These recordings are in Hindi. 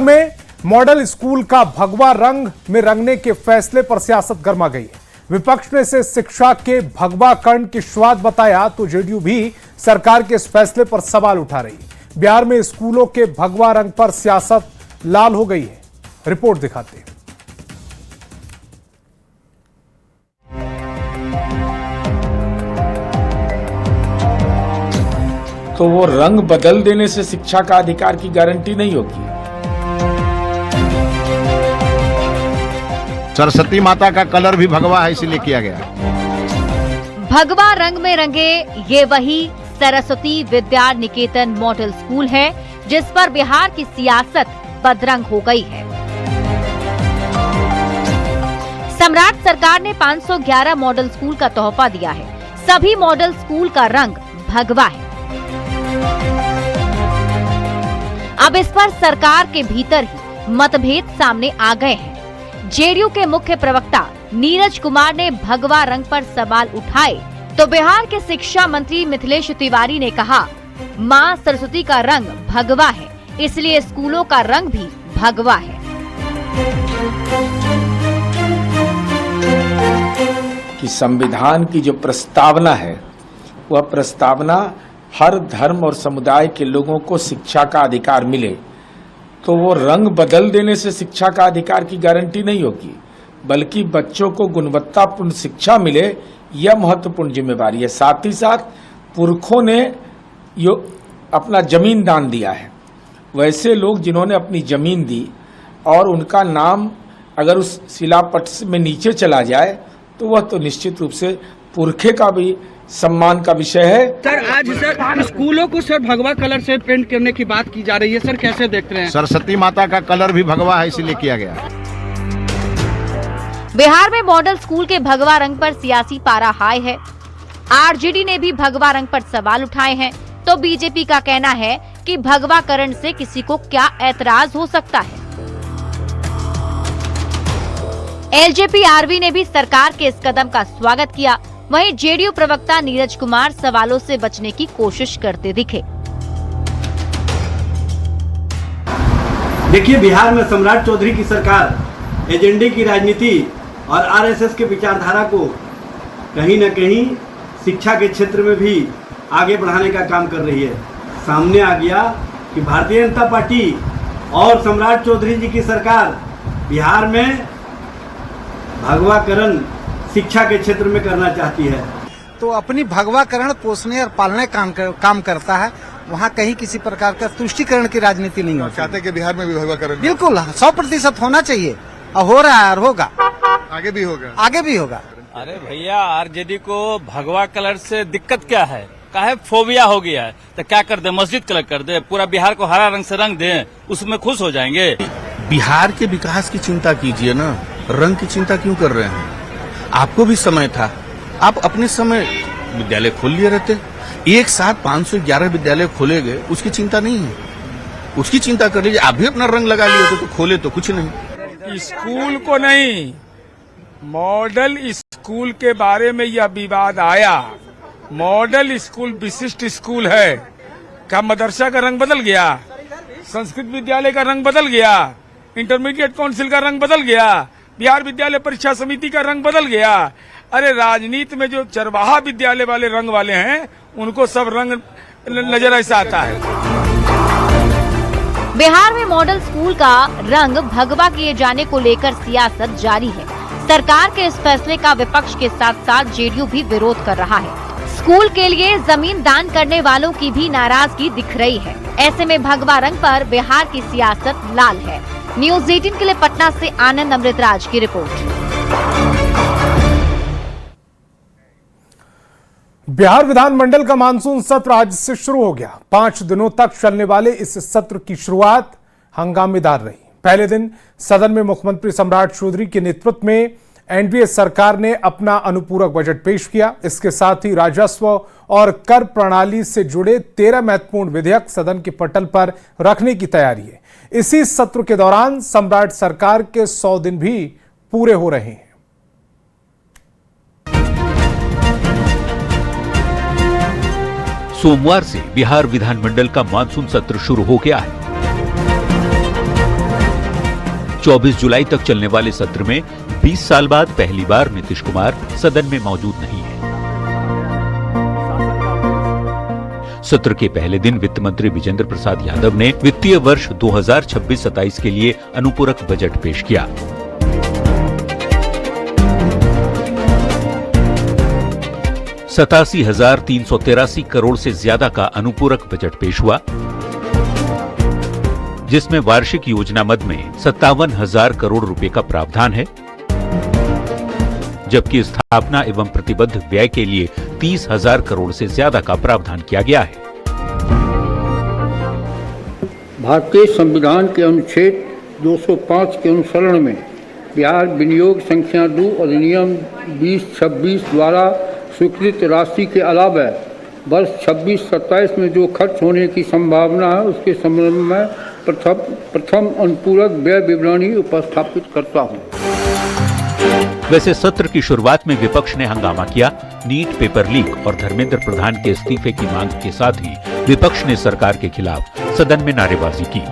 में मॉडल स्कूल का भगवा रंग में रंगने के फैसले पर सियासत गर्मा गई है। विपक्ष ने इसे शिक्षा के भगवा कर्ण की शुरुआत बताया तो जेडीयू भी सरकार के इस फैसले पर सवाल उठा रही है। बिहार में स्कूलों के भगवा रंग पर सियासत लाल हो गई है। रिपोर्ट दिखाते हैं। तो वो रंग बदल देने से शिक्षा का अधिकार की गारंटी नहीं होगी। सरस्वती माता का कलर भी भगवा है, इसीलिए किया गया। भगवा रंग में रंगे ये वही सरस्वती विद्या निकेतन मॉडल स्कूल है जिस पर बिहार की सियासत बदरंग हो गई है। सम्राट सरकार ने 511 मॉडल स्कूल का तोहफा दिया है। सभी मॉडल स्कूल का रंग भगवा है। अब इस पर सरकार के भीतर ही मतभेद सामने आ गए हैं। जेडीयू के मुख्य प्रवक्ता नीरज कुमार ने भगवा रंग पर सवाल उठाए तो बिहार के शिक्षा मंत्री मिथिलेश तिवारी ने कहा, मां सरस्वती का रंग भगवा है, इसलिए स्कूलों का रंग भी भगवा है। कि संविधान की जो प्रस्तावना है वह प्रस्तावना हर धर्म और समुदाय के लोगों को शिक्षा का अधिकार मिले, तो वो रंग बदल देने से शिक्षा का अधिकार की गारंटी नहीं होगी, बल्कि बच्चों को गुणवत्तापूर्ण शिक्षा मिले, यह महत्वपूर्ण जिम्मेवारी है। साथ ही साथ पुरखों ने अपना जमीन दान दिया है, वैसे लोग जिन्होंने अपनी जमीन दी और उनका नाम अगर उस शिलापट में नीचे चला जाए तो वह तो निश्चित रूप से पुरखे का भी सम्मान का विषय है। सर आज सर स्कूलों को सर भगवा कलर से पेंट करने की बात की जा रही है, सर कैसे देखते हैं? सरस्वती माता का कलर भी भगवा है, इसीलिए किया गया। बिहार में मॉडल स्कूल के भगवा रंग पर सियासी पारा हाई है। आरजेडी ने भी भगवा रंग पर सवाल उठाए हैं तो बीजेपी का कहना है कि भगवाकरण से किसी को क्या ऐतराज हो सकता है। एलजेपी आरवी ने भी सरकार के इस कदम का स्वागत किया। वहीं जेडीयू प्रवक्ता नीरज कुमार सवालों से बचने की कोशिश करते दिखे। देखिए, बिहार में सम्राट चौधरी की सरकार एजेंडे की राजनीति और आरएसएस के विचारधारा को कहीं न कहीं शिक्षा के क्षेत्र में भी आगे बढ़ाने का काम कर रही है। सामने आ गया कि भारतीय जनता पार्टी और सम्राट चौधरी जी की सरकार बिहार में भगवाकरण शिक्षा के क्षेत्र में करना चाहती है। तो अपनी भगवाकरण पोषणे और पालने काम करता है। वहाँ कहीं किसी प्रकार का तुष्टिकरण की राजनीति नहीं होती। चाहते हैं कि बिहार में भी भगवाकरण बिल्कुल 100% होना चाहिए और हो रहा है और होगा, आगे भी होगा, आगे भी होगा। अरे भैया, आरजेडी को भगवा कलर से दिक्कत क्या है? काहे फोबिया हो गया है? तो क्या कर दे, मस्जिद कलर कर दे, पूरा बिहार को हरा रंग से रंग दे, उसमें खुश हो जाएंगे। बिहार के विकास की चिंता कीजिए ना, रंग की चिंता क्यों कर रहे हैं? आपको भी समय था, आप अपने समय विद्यालय खोल लिए रहते। एक साथ 511 विद्यालय खोले गए, उसकी चिंता नहीं है, उसकी चिंता कर लीजिए। आप भी अपना रंग लगा लिए तो खोले तो कुछ नहीं। स्कूल को नहीं, मॉडल स्कूल के बारे में यह विवाद आया। मॉडल स्कूल विशिष्ट स्कूल है। क्या मदरसा का रंग बदल गया? संस्कृत विद्यालय का रंग बदल गया? इंटरमीडिएट काउंसिल का रंग बदल गया? बिहार विद्यालय परीक्षा समिति का रंग बदल गया? अरे राजनीति में जो चरवाहा विद्यालय वाले रंग वाले हैं उनको सब रंग नजर ऐसा आता है। बिहार में मॉडल स्कूल का रंग भगवा किए जाने को लेकर सियासत जारी है। सरकार के इस फैसले का विपक्ष के साथ साथ जेडीयू भी विरोध कर रहा है। स्कूल के लिए जमीन दान करने वालों की भी नाराजगी दिख रही है। ऐसे में भगवा रंग पर बिहार की सियासत लाल है। न्यूज़ 18 के लिए पटना से आनंद अमृतराज की रिपोर्ट। बिहार विधानमंडल का मानसून सत्र आज से शुरू हो गया। 5 दिनों तक चलने वाले इस सत्र की शुरुआत हंगामेदार रही। पहले दिन सदन में मुख्यमंत्री सम्राट चौधरी के नेतृत्व में एनडीए सरकार ने अपना अनुपूरक बजट पेश किया। इसके साथ ही राजस्व और कर प्रणाली से जुड़े 13 महत्वपूर्ण विधेयक सदन के पटल पर रखने की तैयारी है। इसी सत्र के दौरान सम्राट सरकार के 100 दिन भी पूरे हो रहे हैं। सोमवार से बिहार विधानमंडल का मानसून सत्र शुरू हो गया है। 24 जुलाई तक चलने वाले सत्र में 20 साल बाद पहली बार नीतीश कुमार सदन में मौजूद नहीं है। सत्र के पहले दिन वित्त मंत्री विजेंद्र प्रसाद यादव ने वित्तीय वर्ष 2026-27 के लिए अनुपूरक बजट पेश किया। ₹87,383 करोड़ से ज्यादा का अनुपूरक बजट पेश हुआ, जिसमें वार्षिक योजना मद में 57,000 करोड़ रुपए का प्रावधान है, जबकि स्थापना एवं प्रतिबद्ध व्यय के लिए 30,000 करोड़ से ज्यादा का प्रावधान किया गया है। भारतीय संविधान के अनुच्छेद 205 के अनुसरण में बिहार विनियोग संख्या 2 अधिनियम 2026 द्वारा स्वीकृत राशि के अलावा वर्ष 26-27 में जो खर्च होने की संभावना है उसके संबंध में प्रथम अनुपूरक व्यय विवरणी उपस्थापित करता हूं। वैसे सत्र की शुरुआत में विपक्ष ने हंगामा किया। नीट पेपर लीक और धर्मेंद्र प्रधान के इस्तीफे की मांग के साथ ही विपक्ष ने सरकार के खिलाफ सदन में नारेबाजी की।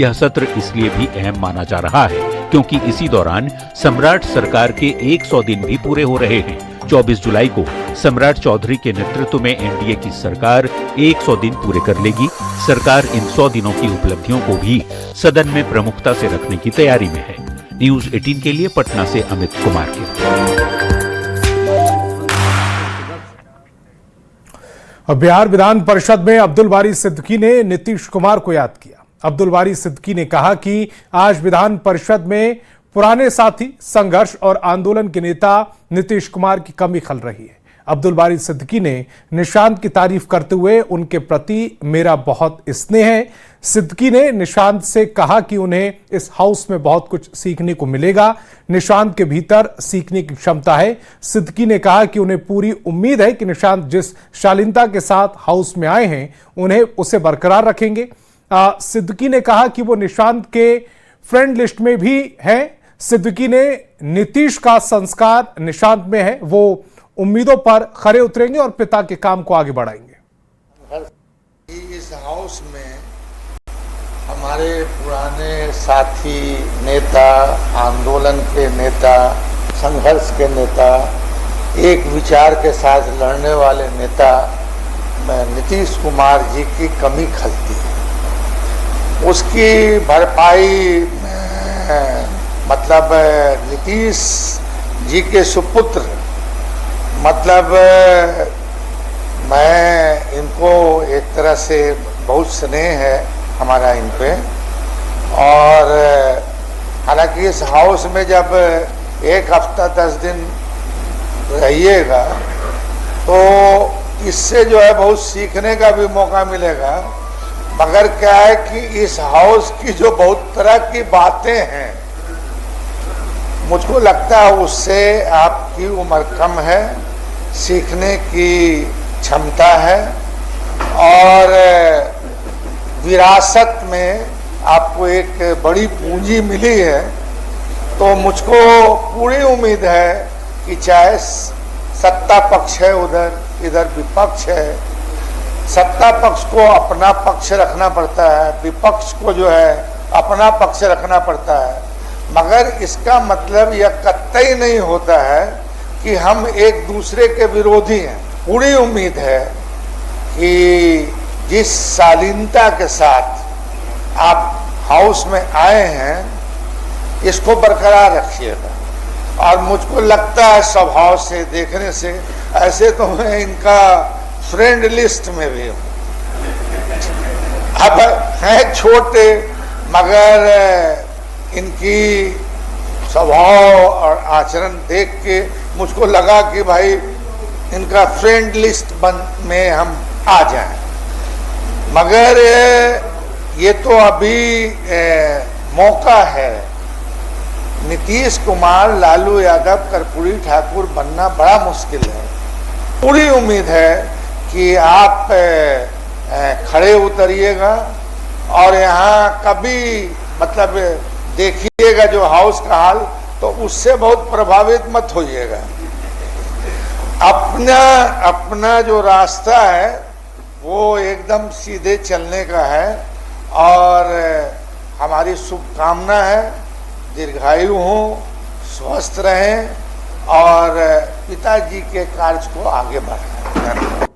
यह सत्र इसलिए भी अहम माना जा रहा है क्योंकि इसी दौरान सम्राट सरकार के 100 दिन भी पूरे हो रहे हैं। 24 जुलाई को सम्राट चौधरी के नेतृत्व में एनडीए की सरकार 100 दिन पूरे कर लेगी। सरकार इन 100 दिनों की उपलब्धियों को भी सदन में प्रमुखता से रखने की तैयारी में है। न्यूज 18 के लिए पटना से अमित कुमार की रिपोर्ट। बिहार विधान परिषद में अब्दुल बारी सिद्दीकी ने नीतीश कुमार को याद किया। अब्दुल बारी सिद्दीकी ने कहा कि आज विधान परिषद में पुराने साथी, संघर्ष और आंदोलन के नेता नीतीश कुमार की कमी खल रही है। अब्दुल बारी सिद्दीकी ने निशांत की तारीफ करते हुए उनके प्रति मेरा बहुत स्नेह है। सिद्दीकी ने निशांत से कहा कि उन्हें इस हाउस में बहुत कुछ सीखने को मिलेगा। निशांत के भीतर सीखने की क्षमता है। सिद्दीकी ने कहा कि उन्हें पूरी उम्मीद है कि निशांत जिस शालीनता के साथ हाउस में आए हैं उन्हें उसे बरकरार रखेंगे। सिद्दीकी ने कहा कि वो निशांत के फ्रेंड लिस्ट में भी हैं। सिद्दीकी ने नीतीश का संस्कार निशांत में है, वो उम्मीदों पर खरे उतरेंगे और पिता के काम को आगे बढ़ाएंगे। इस हाउस में हमारे पुराने साथी, नेता, आंदोलन के नेता, संघर्ष के नेता, एक विचार के साथ लड़ने वाले नेता नीतीश कुमार जी की कमी खलती है। उसकी भरपाई मतलब नीतीश जी के सुपुत्र, मतलब मैं इनको एक तरह से बहुत स्नेह है हमारा इन पे। और हालांकि इस हाउस में जब 1 हफ्ता 10 दिन रहिएगा तो इससे जो है बहुत सीखने का भी मौका मिलेगा। मगर क्या है कि इस हाउस की जो बहुत तरह की बातें हैं, मुझको लगता है उससे आपकी उम्र कम है, सीखने की क्षमता है और विरासत में आपको एक बड़ी पूंजी मिली है। तो मुझको पूरी उम्मीद है कि चाहे सत्ता पक्ष है उधर, इधर विपक्ष है, सत्ता पक्ष को अपना पक्ष रखना पड़ता है, विपक्ष को जो है अपना पक्ष रखना पड़ता है। मगर इसका मतलब यह कतई नहीं होता है कि हम एक दूसरे के विरोधी हैं। पूरी उम्मीद है कि जिस शालीनता के साथ आप हाउस में आए हैं इसको बरकरार रखिएगा। और मुझको लगता है स्वभाव से देखने से ऐसे तो मैं इनका फ्रेंड लिस्ट में भी हूँ। अब हैं छोटे मगर इनकी स्वभाव और आचरण देख के मुझको लगा कि भाई इनका फ्रेंड लिस्ट में हम आ जाएं। मगर ये तो अभी मौका है। नीतीश कुमार, लालू यादव, कर्पूरी ठाकुर बनना बड़ा मुश्किल है। पूरी उम्मीद है कि आप खड़े उतरिएगा और यहाँ कभी मतलब देखिएगा जो हाउस का हाल, तो उससे बहुत प्रभावित मत होइएगा। अपना जो रास्ता है वो एकदम सीधे चलने का है और हमारी शुभकामना है दीर्घायु हों, स्वस्थ रहें और पिताजी के कार्य को आगे बढ़ाएं।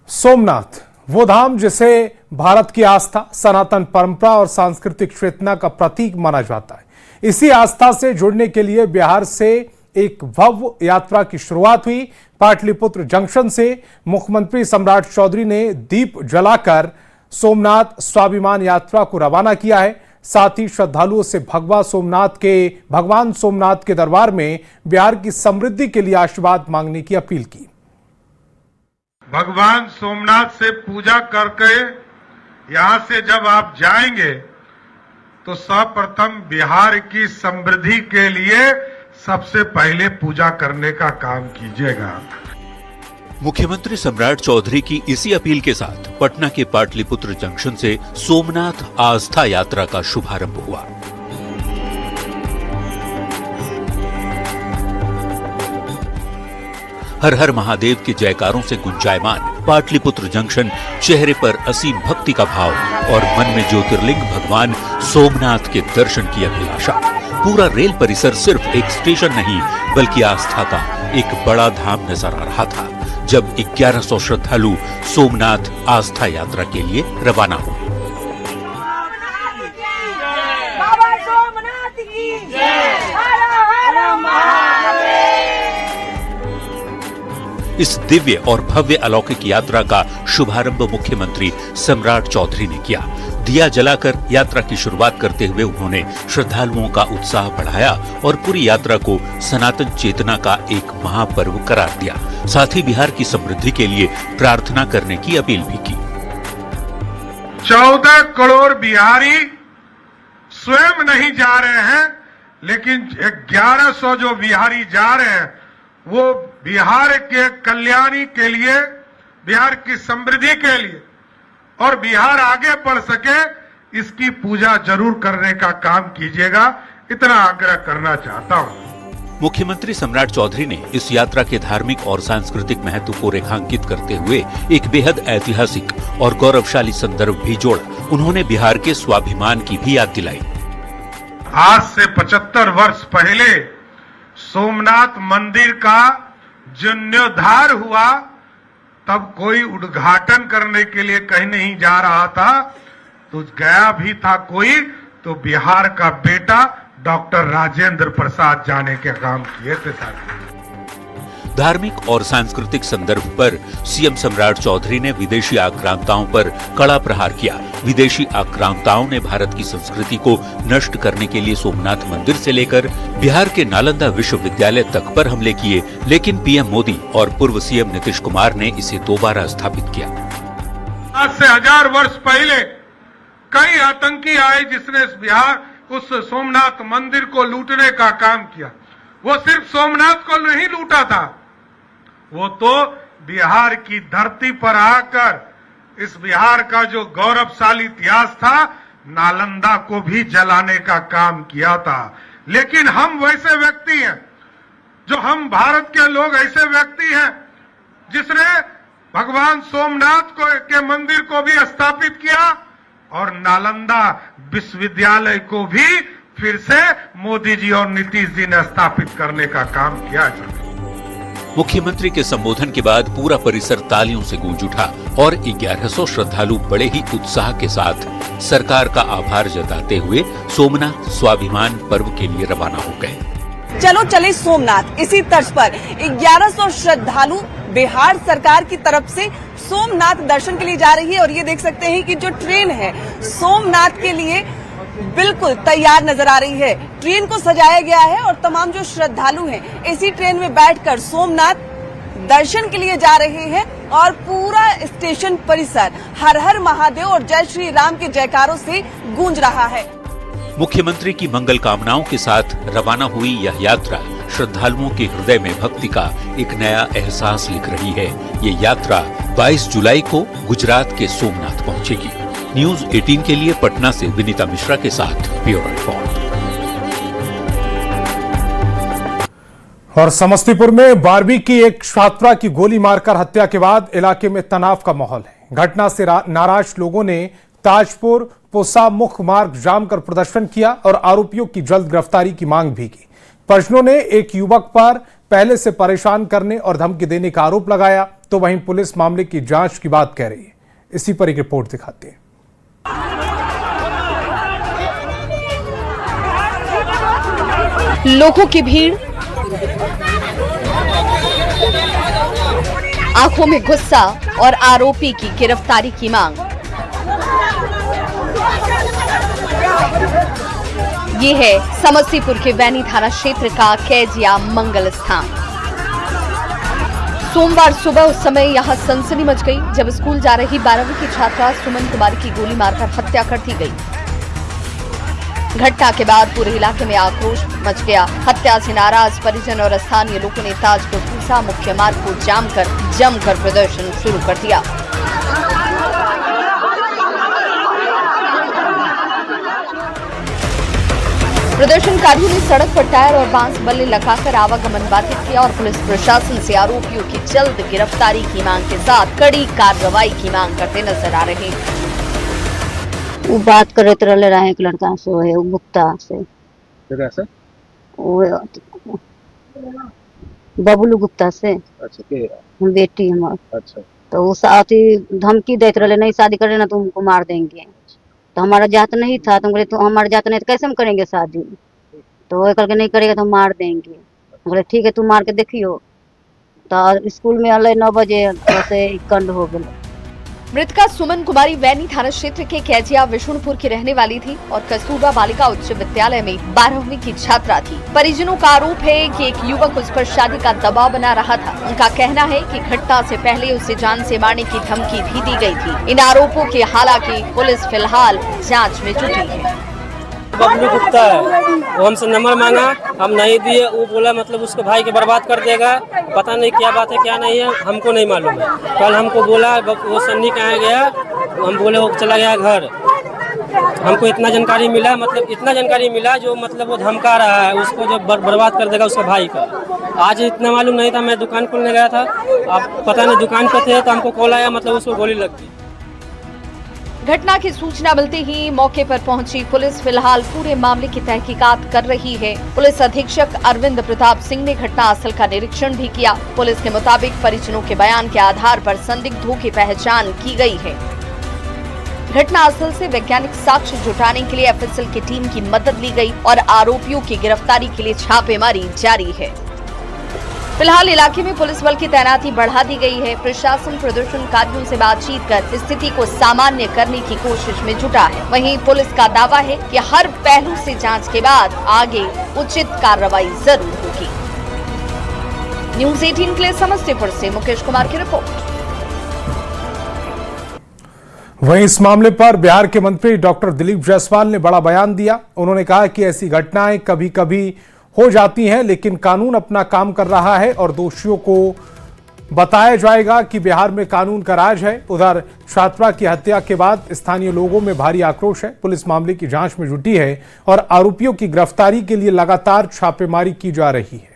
सोमनाथ वो धाम जिसे भारत की आस्था, सनातन परंपरा और सांस्कृतिक चेतना का प्रतीक माना जाता है। इसी आस्था से जुड़ने के लिए बिहार से एक भव्य यात्रा की शुरुआत हुई। पाटलिपुत्र जंक्शन से मुख्यमंत्री सम्राट चौधरी ने दीप जलाकर सोमनाथ स्वाभिमान यात्रा को रवाना किया है। साथ ही श्रद्धालुओं से भगवान सोमनाथ के दरबार में बिहार की समृद्धि के लिए आशीर्वाद मांगने की अपील की। भगवान सोमनाथ से पूजा करके यहाँ से जब आप जाएंगे तो सर्वप्रथम बिहार की समृद्धि के लिए सबसे पहले पूजा करने का काम कीजिएगा। मुख्यमंत्री सम्राट चौधरी की इसी अपील के साथ पटना के पाटलिपुत्र जंक्शन से सोमनाथ आस्था यात्रा का शुभारंभ हुआ। हर हर महादेव के जयकारों से गुंजायमान पाटलिपुत्र जंक्शन चेहरे पर असीम भक्ति का भाव और मन में ज्योतिर्लिंग भगवान सोमनाथ के दर्शन की अभिलाषा। पूरा रेल परिसर सिर्फ एक स्टेशन नहीं बल्कि आस्था का एक बड़ा धाम नजर आ रहा था जब 1100 श्रद्धालु सोमनाथ आस्था यात्रा के लिए रवाना हुए। इस दिव्य और भव्य अलौकिक यात्रा का शुभारंभ मुख्यमंत्री सम्राट चौधरी ने किया। दिया जलाकर यात्रा की शुरुआत करते हुए उन्होंने श्रद्धालुओं का उत्साह बढ़ाया और पूरी यात्रा को सनातन चेतना का एक महापर्व करार दिया। साथ ही बिहार की समृद्धि के लिए प्रार्थना करने की अपील भी की। 14 करोड़ बिहारी स्वयं नहीं जा रहे हैं, लेकिन 1100 जो बिहारी जा रहे हैं वो बिहार के कल्याणी के लिए, बिहार की समृद्धि के लिए और बिहार आगे बढ़ सके इसकी पूजा जरूर करने का काम कीजिएगा, इतना आग्रह करना चाहता हूं। मुख्यमंत्री सम्राट चौधरी ने इस यात्रा के धार्मिक और सांस्कृतिक महत्व को रेखांकित करते हुए एक बेहद ऐतिहासिक और गौरवशाली संदर्भ भी जोड़ा। उन्होंने बिहार के स्वाभिमान की भी याद दिलाई। आज से 75 वर्ष पहले सोमनाथ मंदिर का जीर्णोद्धार हुआ, तब कोई उद्घाटन करने के लिए कहीं नहीं जा रहा था, तो गया भी था कोई तो बिहार का बेटा डॉक्टर राजेंद्र प्रसाद जाने के काम किए थे। धार्मिक और सांस्कृतिक संदर्भ पर सीएम सम्राट चौधरी ने विदेशी आक्रांताओं पर कड़ा प्रहार किया। विदेशी आक्रांताओं ने भारत की संस्कृति को नष्ट करने के लिए सोमनाथ मंदिर से लेकर बिहार के नालंदा विश्वविद्यालय तक पर हमले किए, लेकिन पीएम मोदी और पूर्व सीएम नीतीश कुमार ने इसे दोबारा स्थापित किया। आज से 1000 वर्ष पहले कई आतंकी आए जिसने बिहार उस सोमनाथ मंदिर को लूटने का काम किया। वो सिर्फ सोमनाथ को नहीं लूटा था, वो तो बिहार की धरती पर आकर इस बिहार का जो गौरवशाली इतिहास था नालंदा को भी जलाने का काम किया था। लेकिन हम वैसे व्यक्ति हैं, जो हम भारत के लोग ऐसे व्यक्ति हैं जिसने भगवान सोमनाथ के मंदिर को भी स्थापित किया और नालंदा विश्वविद्यालय को भी फिर से मोदी जी और नीतीश जी ने स्थापित करने का काम किया। मुख्यमंत्री के संबोधन के बाद पूरा परिसर तालियों से गूंज उठा और 1100 श्रद्धालु बड़े ही उत्साह के साथ सरकार का आभार जताते हुए सोमनाथ स्वाभिमान पर्व के लिए रवाना हो गए। चलो चले सोमनाथ। इसी तर्ज पर 1100 श्रद्धालु बिहार सरकार की तरफ से सोमनाथ दर्शन के लिए जा रही है और ये देख सकते हैं कि जो ट्रेन है सोमनाथ के लिए बिल्कुल तैयार नजर आ रही है। ट्रेन को सजाया गया है और तमाम जो श्रद्धालु हैं इसी ट्रेन में बैठकर सोमनाथ दर्शन के लिए जा रहे हैं और पूरा स्टेशन परिसर हर हर महादेव और जय श्री राम के जयकारों से गूंज रहा है। मुख्यमंत्री की मंगल कामनाओं के साथ रवाना हुई यह यात्रा श्रद्धालुओं के हृदय में भक्ति का एक नया एहसास लिख रही है। ये यात्रा 22 जुलाई को गुजरात के सोमनाथ पहुंचेगी। न्यूज 18 के लिए पटना से विनीता मिश्रा के साथ ब्यूरो रिपोर्ट। और समस्तीपुर में 12वीं की एक छात्रा की गोली मारकर हत्या के बाद इलाके में तनाव का माहौल है। घटना से नाराज लोगों ने ताजपुर पुसा मुख्य मार्ग जाम कर प्रदर्शन किया और आरोपियों की जल्द गिरफ्तारी की मांग भी की। परिजनों ने एक युवक पर पहले से परेशान करने और धमकी देने का आरोप लगाया, तो वहीं पुलिस मामले की जांच की बात कह रही है। इसी पर एक रिपोर्ट दिखाते हैं। लोगों की भीड़, आंखों में गुस्सा और आरोपी की गिरफ्तारी की मांग। ये है समस्तीपुर के वैनी थाना क्षेत्र का कैजिया मंगल स्थान। सोमवार सुबह उस समय यहां सनसनी मच गई जब स्कूल जा रही 12वीं की छात्रा सुमन कुमारी की गोली मारकर हत्या कर दी गई। घटना के बाद पूरे इलाके में आक्रोश मच गया। हत्या से नाराज परिजन और स्थानीय लोगों ने ताजपुर पूसा मुख्य मार्ग को जमकर प्रदर्शन शुरू कर दिया। प्रदर्शनकारियों ने सड़क पर टायर और बांस बल्ले लगाकर आवागमन बाधित किया और पुलिस प्रशासन से आरोपियों की जल्द गिरफ्तारी की मांग के साथ कड़ी कार्रवाई की मांग करते नजर आ रहे हैं। वो बात करते रहे एक लड़का से, वो है गुप्ता से, वो बबलू गुप्ता से। अच्छा, बेटी हमारे। अच्छा, तो वो साथ ही धमकी देते रहे, नहीं शादी करे ना तुमको मार देंगे। तो हमारा जात नहीं था, तो बोले तो हमारा जात नहीं तो कैसे हम करेंगे शादी। तो वो कल के नहीं करेगा तो हम मार देंगे। बोले ठीक है, तुम मार के देखियो। तो स्कूल में अल 9 बजे ऐसे कंड हो गया। मृतका सुमन कुमारी वैनी थाना क्षेत्र के कैजिया विष्णुपुर की रहने वाली थी और कस्तूरबा बालिका उच्च विद्यालय में 12वीं की छात्रा थी। परिजनों का आरोप है कि एक युवक उस पर शादी का दबाव बना रहा था। उनका कहना है कि घटना से पहले उसे जान से मारने की धमकी भी दी गई थी। इन आरोपों की हालांकि पुलिस फिलहाल जाँच में जुटी है। बबलू गुप्ता है, वो हमसे नंबर मांगा, हम नहीं दिए। वो बोला मतलब उसके भाई के बर्बाद कर देगा। पता नहीं क्या बात है क्या नहीं है, हमको नहीं मालूम है। कल हमको बोला वो सन्नी कहाँ गया, हम बोले वो चला गया घर। हमको इतना जानकारी मिला, मतलब इतना जानकारी मिला जो मतलब वो धमका रहा है उसको, जो बर्बाद कर देगा उसके भाई का। आज इतना मालूम नहीं था। मैं दुकान खोलने गया था, अब पता नहीं दुकान पे थे तो हमको कॉल आया, मतलब उसको गोली लग गई। घटना की सूचना मिलते ही मौके पर पहुंची पुलिस फिलहाल पूरे मामले की तहकीकात कर रही है। पुलिस अधीक्षक अरविंद प्रताप सिंह ने घटनास्थल का निरीक्षण भी किया। पुलिस के मुताबिक परिजनों के बयान के आधार पर संदिग्धों की पहचान की गई है। घटनास्थल से वैज्ञानिक साक्ष्य जुटाने के लिए एफएसएल की टीम की मदद ली गई और आरोपियों की गिरफ्तारी के लिए छापेमारी जारी है। फिलहाल इलाके में पुलिस बल की तैनाती बढ़ा दी गई है। प्रशासन प्रदर्शनकारियों से बातचीत कर स्थिति को सामान्य करने की कोशिश में जुटा है। वहीं पुलिस का दावा है कि हर पहलू से जांच के बाद आगे उचित कार्रवाई जरूर होगी। न्यूज़ 18 के लिए समस्तीपुर से मुकेश कुमार की रिपोर्ट। वहीं इस मामले पर बिहार के मंत्री डॉक्टर दिलीप जायसवाल ने बड़ा बयान दिया। उन्होंने कहा कि ऐसी घटनाएं कभी कभी हो जाती हैं, लेकिन कानून अपना काम कर रहा है और दोषियों को बताया जाएगा कि बिहार में कानून का राज है। उधर छात्रा की हत्या के बाद स्थानीय लोगों में भारी आक्रोश है। पुलिस मामले की जांच में जुटी है और आरोपियों की गिरफ्तारी के लिए लगातार छापेमारी की जा रही है।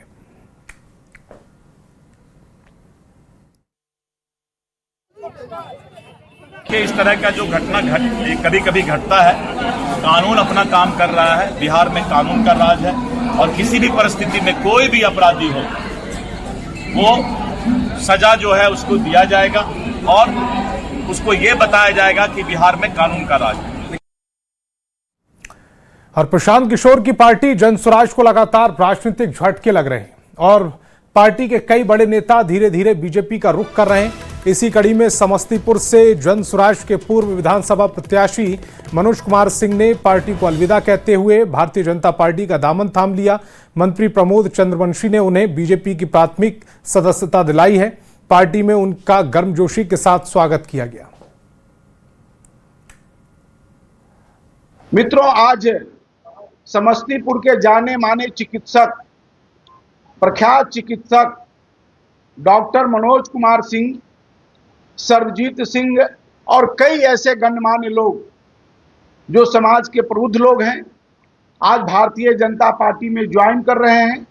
कि इस तरह का जो घटना कभी कभी घटता है, कानून अपना काम कर रहा है। बिहार में कानून का राज है और किसी भी परिस्थिति में कोई भी अपराधी हो वो सजा जो है उसको दिया जाएगा और उसको ये बताया जाएगा कि बिहार में कानून का राज है। और प्रशांत किशोर की पार्टी जनसुराज को लगातार राजनीतिक झटके लग रहे हैं और पार्टी के कई बड़े नेता धीरे धीरे बीजेपी का रुख कर रहे हैं। इसी कड़ी में समस्तीपुर से जनसुराज के पूर्व विधानसभा प्रत्याशी मनोज कुमार सिंह ने पार्टी को अलविदा कहते हुए भारतीय जनता पार्टी का दामन थाम लिया। मंत्री प्रमोद चंद्रवंशी ने उन्हें बीजेपी की प्राथमिक सदस्यता दिलाई है। पार्टी में उनका गर्मजोशी के साथ स्वागत किया गया। मित्रों, आज समस्तीपुर के जाने माने चिकित्सक, प्रख्यात चिकित्सक डॉक्टर मनोज कुमार सिंह, सर्वजीत सिंह और कई ऐसे गणमान्य लोग जो समाज के प्रबुद्ध लोग हैं, आज भारतीय जनता पार्टी में ज्वाइन कर रहे हैं।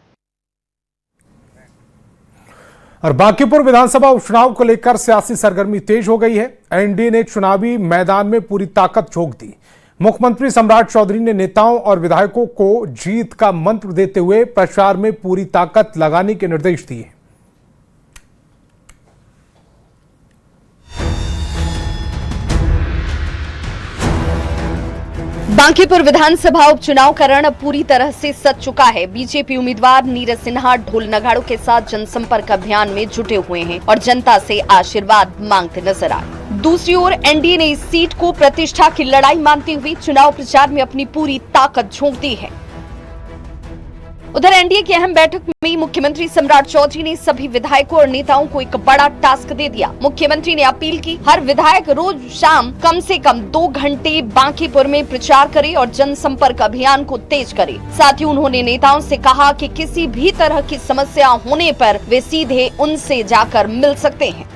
और बांकीपुर विधानसभा उपचुनाव को लेकर सियासी सरगर्मी तेज हो गई है। एनडीए ने चुनावी मैदान में पूरी ताकत झोंक दी। मुख्यमंत्री सम्राट चौधरी ने नेताओं और विधायकों को जीत का मंत्र देते हुए प्रचार में पूरी ताकत लगाने के निर्देश दिए। बांकीपुर विधानसभा उपचुनाव का रण अब पूरी तरह से सज चुका है। बीजेपी उम्मीदवार नीरज सिन्हा ढोल नगाड़ों के साथ जनसंपर्क अभियान में जुटे हुए हैं और जनता से आशीर्वाद मांगते नजर आए। दूसरी ओर एनडीए ने इस सीट को प्रतिष्ठा की लड़ाई मानते हुए चुनाव प्रचार में अपनी पूरी ताकत झोंक दी है। उधर एनडीए की अहम बैठक में मुख्यमंत्री सम्राट चौधरी ने सभी विधायकों और नेताओं को एक बड़ा टास्क दे दिया। मुख्यमंत्री ने अपील की, हर विधायक रोज शाम कम से कम 2 घंटे बांकीपुर में प्रचार करे और जनसंपर्क अभियान को तेज करे। साथ ही उन्होंने नेताओं से कहा कि किसी भी तरह की समस्या होने पर वे सीधे उनसे जाकर मिल सकते हैं।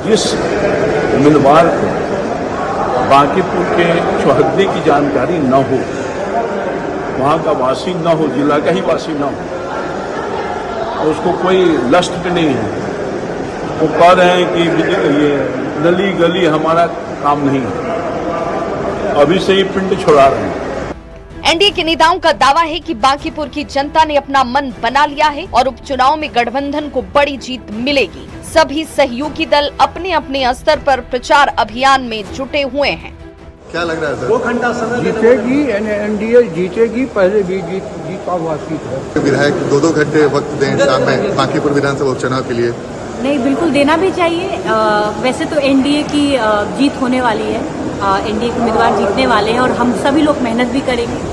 जिस उम्मीदवार को बांकीपुर के चौहद्दी की जानकारी न हो, वहाँ का वासी न हो, जिला का ही वासी न हो, और उसको कोई लस्ट नहीं है, वो कह रहे हैं कि ये गली गली हमारा काम नहीं है, अभी से ही पिंड छोड़ा रहे हैं। एनडीए के नेताओं का दावा है कि बांकीपुर की जनता ने अपना मन बना लिया है और उपचुनाव में गठबंधन को बड़ी जीत मिलेगी। सभी सहयोगी दल अपने अपने स्तर पर प्रचार अभियान में जुटे हुए हैं। क्या लग रहा है सर? 2 घंटा समय जीतेगी, एनडीए जीतेगी। पहले भी जीता हुआ सीट है। विधायक 2-2 घंटे वक्त दें शाम में बांकीपुर विधानसभा उपचुनाव के लिए? नहीं, बिल्कुल देना भी चाहिए। वैसे तो एनडीए की जीत होने वाली है, एनडीए के उम्मीदवार जीतने वाले हैं और हम सभी लोग मेहनत भी करेंगे।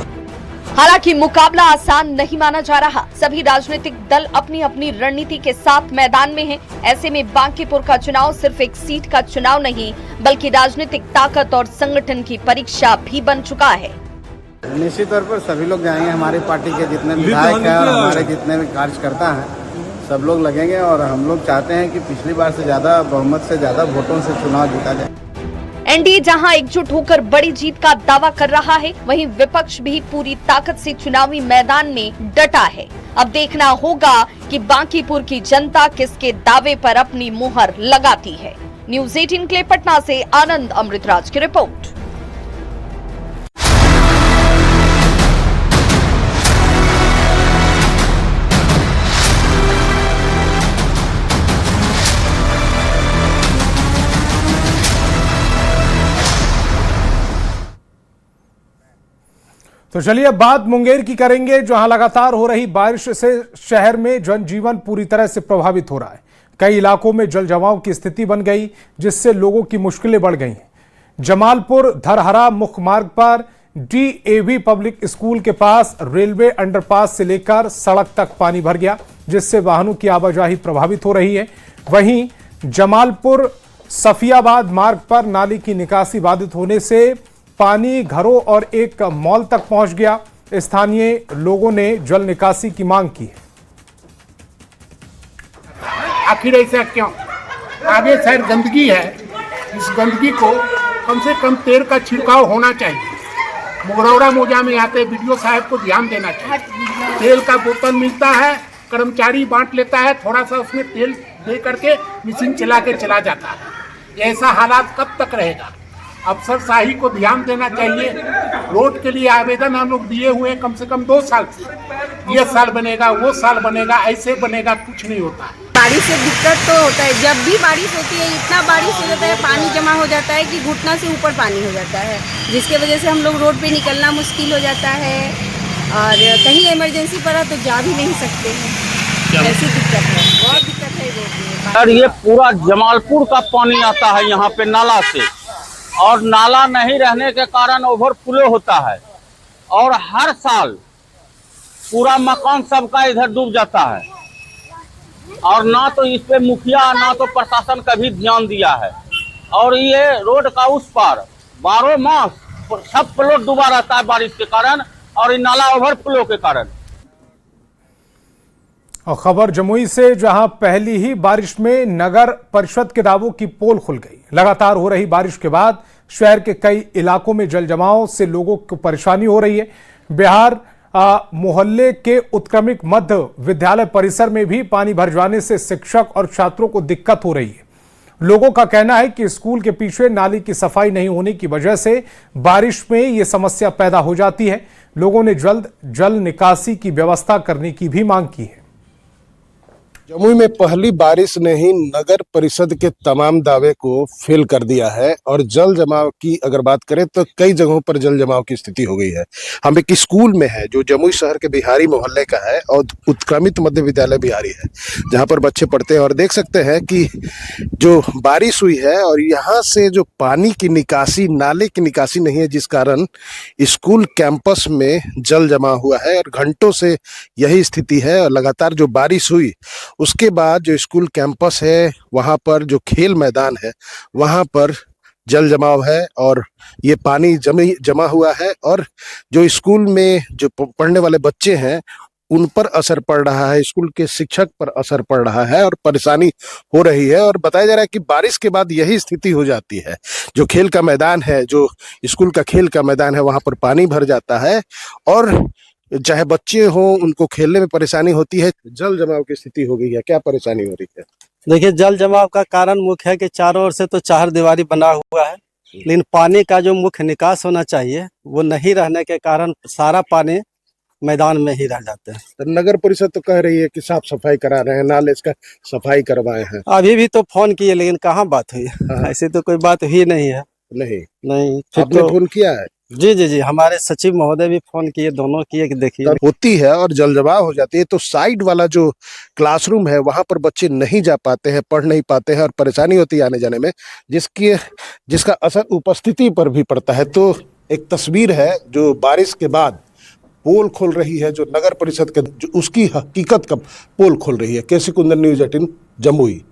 हालांकि मुकाबला आसान नहीं माना जा रहा। सभी राजनीतिक दल अपनी अपनी रणनीति के साथ मैदान में हैं। ऐसे में बांकीपुर का चुनाव सिर्फ एक सीट का चुनाव नहीं, बल्कि राजनीतिक ताकत और संगठन की परीक्षा भी बन चुका है। निश्चित तौर पर सभी लोग जाएंगे। हमारी पार्टी के जितने विधायक हैं और हमारे जितने भी कार्यकर्ता हैं, सब लोग लगेंगे और हम लोग चाहते हैं कि पिछली बार से ज्यादा बहुमत से ज्यादा वोटों से चुनाव जीता जाए। एनडीए जहां एकजुट होकर बड़ी जीत का दावा कर रहा है, वहीं विपक्ष भी पूरी ताकत से चुनावी मैदान में डटा है। अब देखना होगा कि बांकीपुर की जनता किसके दावे पर अपनी मुहर लगाती है। न्यूज़ 18 के लिए पटना से आनंद अमृतराज की रिपोर्ट। तो चलिए अब बात मुंगेर की करेंगे, जहां लगातार हो रही बारिश से शहर में जनजीवन पूरी तरह से प्रभावित हो रहा है। कई इलाकों में जल जमाव की स्थिति बन गई, जिससे लोगों की मुश्किलें बढ़ गई हैं। जमालपुर धरहरा मुख्य मार्ग पर डीएवी पब्लिक स्कूल के पास रेलवे अंडरपास से लेकर सड़क तक पानी भर गया, जिससे वाहनों की आवाजाही प्रभावित हो रही है। वहीं जमालपुर सफियाबाद मार्ग पर नाली की निकासी बाधित होने से पानी घरों और एक मॉल तक पहुंच गया। स्थानीय लोगों ने जल निकासी की मांग की है। आखिर ऐसा क्यों? आगे शहर गंदगी है, इस गंदगी को कम से कम तेल का छिड़काव होना चाहिए। मुगरौड़ा मोजा में आते बीडीओ साहब को ध्यान देना चाहिए। तेल का बोतल मिलता है, कर्मचारी बांट लेता है, थोड़ा सा उसमें तेल दे करके मशीन चला के चला जाता है। ऐसा हालात कब तक रहेगा? अफसरशाही को ध्यान देना चाहिए। रोड के लिए आवेदन हम लोग दिए हुए कम से कम 2 साल से। ये साल बनेगा, वो साल बनेगा, ऐसे बनेगा, कुछ नहीं होता। बारिश से दिक्कत तो होता है। जब भी बारिश होती है, इतना बारिश हो जाता है, पानी जमा हो जाता है कि घुटना से ऊपर पानी हो जाता है, जिसके वजह से हम लोग रोड पे निकलना मुश्किल हो जाता है और कहीं इमरजेंसी पड़ा तो जा भी नहीं सकते हैं। ऐसी दिक्कत है, बहुत दिक्कत है रोड में। सर, ये पूरा जमालपुर का पानी आता है यहाँ पे नाला से, और नाला नहीं रहने के कारण ओवरफ्लो होता है और हर साल पूरा मकान सबका इधर डूब जाता है और ना तो इस पे मुखिया ना तो प्रशासन कभी ध्यान दिया है। और ये रोड का उस पार 12 मास सब प्लॉट डूबा रहता है बारिश के कारण और ये नाला ओवरफ्लो के कारण। और खबर जमुई से, जहां पहली ही बारिश में नगर परिषद के दावों की पोल खुल गई। लगातार हो रही बारिश के बाद शहर के कई इलाकों में जल जमाव से लोगों को परेशानी हो रही है। बिहार मोहल्ले के उत्क्रमित मध्य विद्यालय परिसर में भी पानी भर जाने से शिक्षक और छात्रों को दिक्कत हो रही है। लोगों का कहना है कि स्कूल के पीछे नाली की सफाई नहीं होने की वजह से बारिश में ये समस्या पैदा हो जाती है। लोगों ने जल्द जल निकासी की व्यवस्था करने की भी मांग की है। जमुई में पहली बारिश ने ही नगर परिषद के तमाम दावे को फेल कर दिया है और जल जमाव की अगर बात करें तो कई जगहों पर जल जमाव की स्थिति हो गई है। हम एक स्कूल में है जो जमुई शहर के बिहारी मोहल्ले का है और उत्क्रमित मध्य विद्यालय बिहारी है, जहां पर बच्चे पढ़ते हैं और देख सकते हैं कि जो बारिश हुई है और यहाँ से जो पानी की निकासी, नाले की निकासी नहीं है, जिस कारण स्कूल कैंपस में जल जमा हुआ है और घंटों से यही स्थिति है। और लगातार जो बारिश हुई उसके बाद जो स्कूल कैंपस है वहां पर जो खेल मैदान है वहां पर जल जमाव है और ये पानी जमा हुआ है और जो स्कूल में जो पढ़ने वाले बच्चे हैं उन पर असर पड़ रहा है, स्कूल के शिक्षक पर असर पड़ रहा है और परेशानी हो रही है। और बताया जा रहा है कि बारिश के बाद यही स्थिति हो जाती है। जो खेल का मैदान है, जो स्कूल का खेल का मैदान है, वहां पर पानी भर जाता है और चाहे बच्चे हों उनको खेलने में परेशानी होती है। जल जमाव की स्थिति हो गई है, क्या परेशानी हो रही है? देखिए, जल जमाव का कारण मुख्य है कि चारों ओर से तो चार दीवारी बना हुआ है, लेकिन पानी का जो मुख्य निकास होना चाहिए वो नहीं रहने के कारण सारा पानी मैदान में ही रह जाते हैं। तो नगर परिषद तो कह रही है कि साफ सफाई करा रहे हैं, नाले इसका सफाई करवाए हैं। अभी भी तो फोन किए लेकिन कहाँ बात हुई? ऐसी तो कोई बात हुई नहीं है। नहीं आपने फोन किया है? जी, हमारे सचिव महोदय भी फोन किए, दोनों किए कि देखिए होती है और जल जमाव हो जाती है तो साइड वाला जो क्लासरूम है वहां पर बच्चे नहीं जा पाते हैं, पढ़ नहीं पाते हैं और परेशानी होती है आने जाने में, जिसका असर उपस्थिति पर भी पड़ता है। तो एक तस्वीर है जो बारिश के बाद पोल खोल रही है, जो नगर परिषद के उसकी हकीकत का पोल खोल रही है। केसी कुंदन, न्यूज़ 18 जमुई।